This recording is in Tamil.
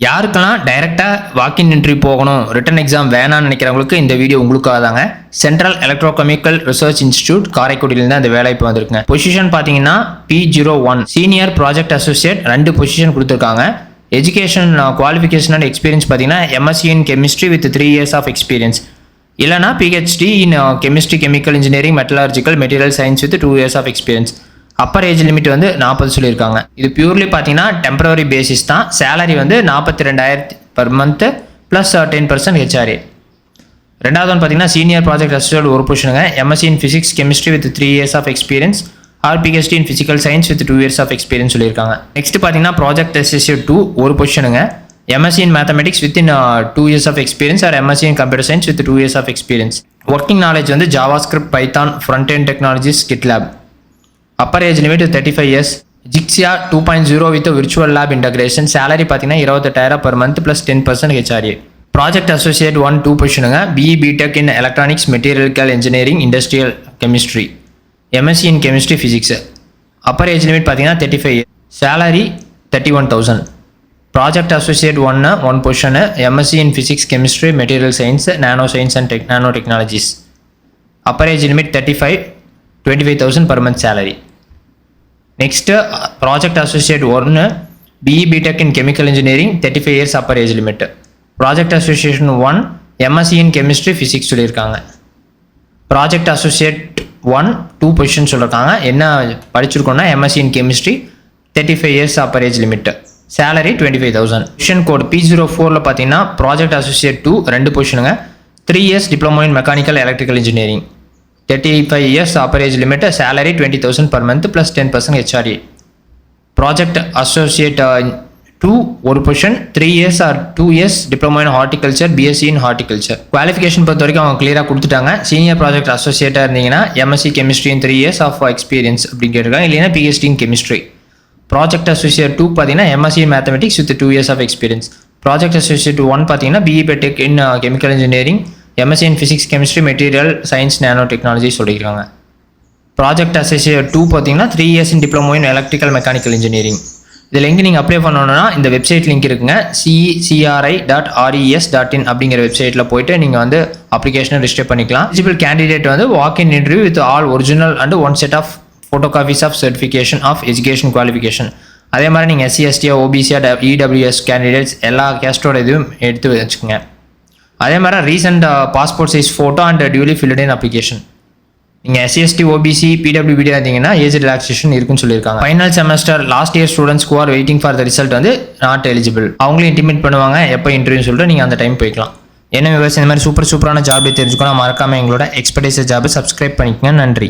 யாருக்கெல்லாம் டைரெக்டாக வாக்கின் இன்டர்வியூ போகணும், ரிட்டன் எக்ஸாம் வேணாம்னு நினைக்கிறவங்களுக்கு இந்த வீடியோ உங்களுக்காக தாங்க. சென்ட்ரல் எலக்ட்ரோகெமிக்கல் ரிசர்ச் இன்ஸ்டிடியூட் காரைக்குடியிலேருந்து அந்த வேலைக்கு வந்திருக்குங்க. பொசிஷன் பார்த்தீங்கன்னா P01 senior project associate 2 position கொடுத்துருக்காங்க. எஜுகேஷன் குவாலிஃபிகேஷன் அண்ட் எக்ஸ்பீரியன்ஸ் பார்த்தீங்கன்னா MSc in chemistry with 3 years of experience இல்லைனா PhD in chemistry, chemical engineering, metallurgical, material science with 2 years of experience. Upper age limit வந்து 40 சொல்லியிருக்காங்க. இது பியூர்லி பார்த்தீங்கன்னா டெம்பரரி பேசிஸ் தான். சேலரி வந்து 42,000 பர் மந்த் ப்ளஸ் 10% HRA. ரெண்டாவது வந்து பார்த்தீங்கன்னா சீனியர் ப்ராஜெக்ட் அசோசியேட் ஒரு பொசிஷனுங்க. MSc in physics, chemistry with 3 years of experience or PhD in physical science with 2 years of experience சொல்லியிருக்காங்க. நெக்ஸ்ட் பார்த்தீங்கன்னா ப்ராஜெக்ட் அசோசியேட் 2 ஒரு பொசிஷனுங்க. MSc in mathematics within 2 years of experience or MSc in computer science with 2 years of experience. Working knowledge வந்து JavaScript, Python, front-end technologies, GitLab. Upper age limit 35 years. Jixia 2.0 with a virtual lab integration. Salary பார்த்தீங்கன்னா 28,000 per month plus 10% HRA. Project Associate 1 2 பொசிஷனுங்க. BE BTech in Electronics, Material Engineering, Industrial Chemistry. MSc in Chemistry, Physics. Upper age limit பார்த்தீங்கன்னா 35 years. Salary 31,000. Project Associate 1 position. MSc in Physics, Chemistry, Material Science, Nano Science and Nanotechnologies. Upper age limit 35, 25,000 per month salary. Next, Project Associate 1 BE BTech in Chemical Engineering 35 years upper age limit. Project Association 1 MSc in Chemistry, Physics சொல்லியிருக்காங்க. Project Associate 1 2 பொசிஷன் சொல்லியிருக்காங்க. என்ன படிச்சிருக்கோம்னா MSc in Chemistry 35 years upper age limit. Salary 25,000. Position code P04ல பார்த்தீங்கன்னா Project Associate 2 2 பொசிஷனுங்க. 3 years Diploma in Mechanical Electrical Engineering. 35 years upper age limit, salary 20,000 per month plus 10% HRA. Project Associate 2 ஒரு position. 3 years or 2 years Diploma in Horticulture, BSc in Horticulture. Qualification பொறுத்த வரைக்கும் அவங்க கிளியராக கொடுத்துட்டாங்க. சீனியர் ப்ராஜெக்ட் அசோசியேட்டாக இருந்தீங்கன்னா MSc Chemistry in 3 years of experience அப்படின்னு கேட்டிருக்காங்க. இல்லைன்னா PhD in Chemistry. Project Associate 2 பார்த்தீங்கன்னா MSc in Mathematics with 2 years of experience. Project Associate 1 பார்த்தீங்கன்னா BE BTech in Chemical Engineering, MSc in Physics, Chemistry, Material Science, Nanotechnology சொல்லியிருக்காங்க. Project Associate 2 பார்த்தீங்கன்னா 3 years in Diploma in Electrical Mechanical Engineering. இதில் எங்கே நீங்கள் அப்ளை பண்ணணும்னா இந்த வெப்சைட் லிங்க் இருக்குங்க. cecri.res.in அப்படிங்கிற வெப்சைட்டில் போயிட்டு நீங்கள் வந்து அப்ளிகேஷனை ரிஜிஸ்டர் பண்ணிக்கலாம். எலிஜிபிள் கேண்டிடேட் வந்து walk in interview with all original and 1 set of photocopies of certification of education qualification. அதே மாதிரி நீங்கள் SC ST OBC EWS candidates எல்லா கேஸ்டோட இதுவும் எடுத்து வச்சுக்கோங்க. அதே மாதிரி recent passport size photo and duly field in application. நீங்கள் SC ST OBC PWBD இருந்தீங்கன்னா ஏஜ் ரிலாக்ஸேஷன் இருக்குன்னு சொல்லியிருக்காங்க. Final semester last year students who are waiting for the result வந்து நாட் எலிஜிபிள். அவங்களும் இன்டிமேட் பண்ணுவாங்க எப்போ இன்டர்வியூ சொல்லிட்டு நீங்கள் அந்த டைம் போய்க்கலாம். என்ன விவசாயம் இந்த மாதிரி சூப்பரான ஜாப் தெரிஞ்சுக்கணும் மறக்காமல் எங்களோட எக்ஸ்பர்டைஸ் ஜாபை சப்ஸ்கிரைப் பண்ணிக்கங்க. நன்றி.